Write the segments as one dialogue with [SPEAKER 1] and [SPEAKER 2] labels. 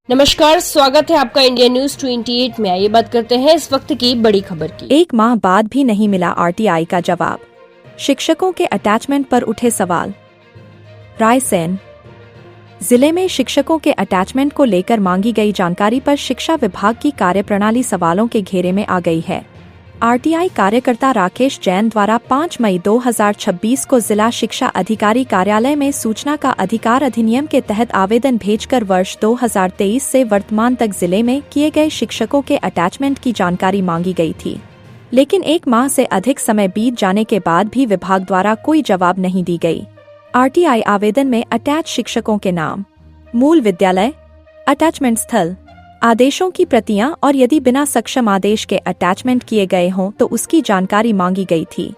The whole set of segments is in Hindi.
[SPEAKER 1] नमस्कार, स्वागत है आपका इंडिया न्यूज 28 में। आइए बात करते हैं इस वक्त की बड़ी खबर की।
[SPEAKER 2] एक माह बाद भी नहीं मिला आरटीआई का जवाब। शिक्षकों के अटैचमेंट पर उठे सवाल। रायसेन जिले में शिक्षकों के अटैचमेंट को लेकर मांगी गई जानकारी पर शिक्षा विभाग की कार्यप्रणाली सवालों के घेरे में आ गई है। आरटीआई कार्यकर्ता राकेश जैन द्वारा 5 मई 2026 को जिला शिक्षा अधिकारी कार्यालय में सूचना का अधिकार अधिनियम के तहत आवेदन भेजकर वर्ष 2023 से वर्तमान तक जिले में किए गए शिक्षकों के अटैचमेंट की जानकारी मांगी गई थी, लेकिन एक माह से अधिक समय बीत जाने के बाद भी विभाग द्वारा कोई जवाब नहीं दी गई। आरटीआई आवेदन में अटैच शिक्षकों के नाम, मूल विद्यालय, अटैचमेंट स्थल, आदेशों की प्रतियां और यदि बिना सक्षम आदेश के अटैचमेंट किए गए हों तो उसकी जानकारी मांगी गई थी।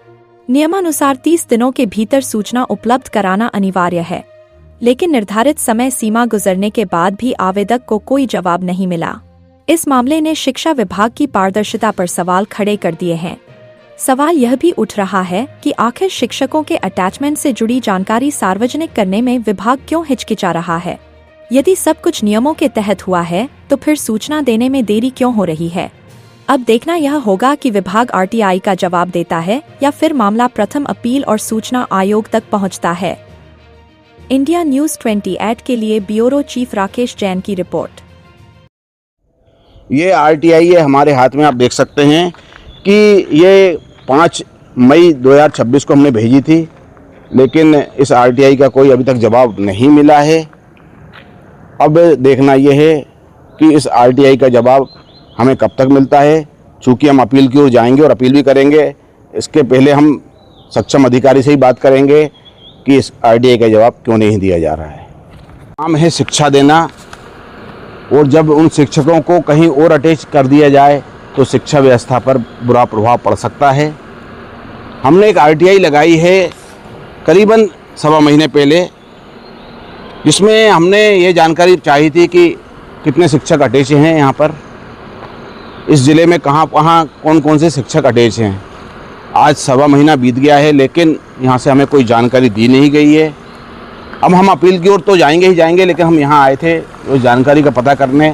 [SPEAKER 2] नियमानुसार 30 दिनों के भीतर सूचना उपलब्ध कराना अनिवार्य है, लेकिन निर्धारित समय सीमा गुजरने के बाद भी आवेदक को कोई जवाब नहीं मिला। इस मामले ने शिक्षा विभाग की पारदर्शिता पर सवाल खड़े कर दिए हैं। सवाल यह भी उठ रहा है कि आखिर शिक्षकों के अटैचमेंट से जुड़ी जानकारी सार्वजनिक करने में विभाग क्यों हिचकिचा रहा है। यदि सब कुछ नियमों के तहत हुआ है तो फिर सूचना देने में देरी क्यों हो रही है। अब देखना यह होगा कि विभाग आरटीआई का जवाब देता है या फिर मामला प्रथम अपील और सूचना आयोग तक पहुंचता है। इंडिया न्यूज 28 के लिए ब्यूरो चीफ राकेश जैन की रिपोर्ट।
[SPEAKER 3] ये आरटीआई है हमारे हाथ में, आप देख सकते हैं कि ये 5 मई 2026 को हमने भेजी थी, लेकिन इस आरटीआई का कोई अभी तक जवाब नहीं मिला है। अब देखना यह है कि इस आरटीआई का जवाब हमें कब तक मिलता है। चूँकि हम अपील की ओर जाएंगे और अपील भी करेंगे, इसके पहले हम सक्षम अधिकारी से ही बात करेंगे कि इस आरटीआई का जवाब क्यों नहीं दिया जा रहा है। काम है शिक्षा देना, और जब उन शिक्षकों को कहीं और अटैच कर दिया जाए तो शिक्षा व्यवस्था पर बुरा प्रभाव पड़ सकता है। हमने एक आरटीआई लगाई है करीबन 1.25 महीने पहले, जिसमें हमने ये जानकारी चाहिए थी कि कितने शिक्षक अटैच हैं यहाँ पर, इस ज़िले में कहाँ कौन कौन से शिक्षक अटैच हैं। आज 1.25 महीना बीत गया है, लेकिन यहाँ से हमें कोई जानकारी दी नहीं गई है। अब हम अपील की ओर तो जाएंगे ही जाएंगे, लेकिन हम यहाँ आए थे उस जानकारी का पता करने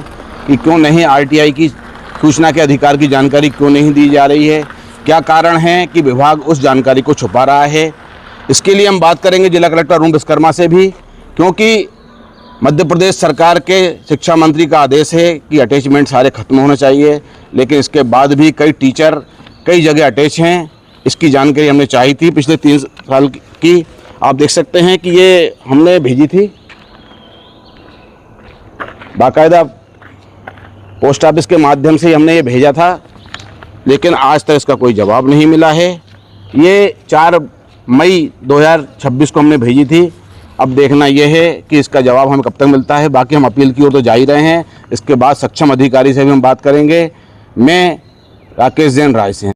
[SPEAKER 3] कि क्यों नहीं आरटीआई की सूचना के अधिकार की जानकारी क्यों नहीं दी जा रही है, क्या कारण है कि विभाग उस जानकारी को छुपा रहा है। इसके लिए हम बात करेंगे जिला कलेक्टर अरुण विश्वकर्मा से भी, क्योंकि मध्य प्रदेश सरकार के शिक्षा मंत्री का आदेश है कि अटैचमेंट सारे खत्म होने चाहिए, लेकिन इसके बाद भी कई टीचर कई जगह अटैच हैं। इसकी जानकारी हमने चाहिए थी पिछले 3 साल की। आप देख सकते हैं कि ये हमने भेजी थी बाकायदा पोस्ट ऑफिस के माध्यम से हमने ये भेजा था, लेकिन आज तक इसका कोई जवाब नहीं मिला है। ये 4 मई 2026 को हमने भेजी थी। अब देखना यह है कि इसका जवाब हमें कब तक मिलता है। बाकी हम अपील की ओर तो जा ही रहे हैं, इसके बाद सक्षम अधिकारी से भी हम बात करेंगे। मैं राकेश जैन, रायसेन।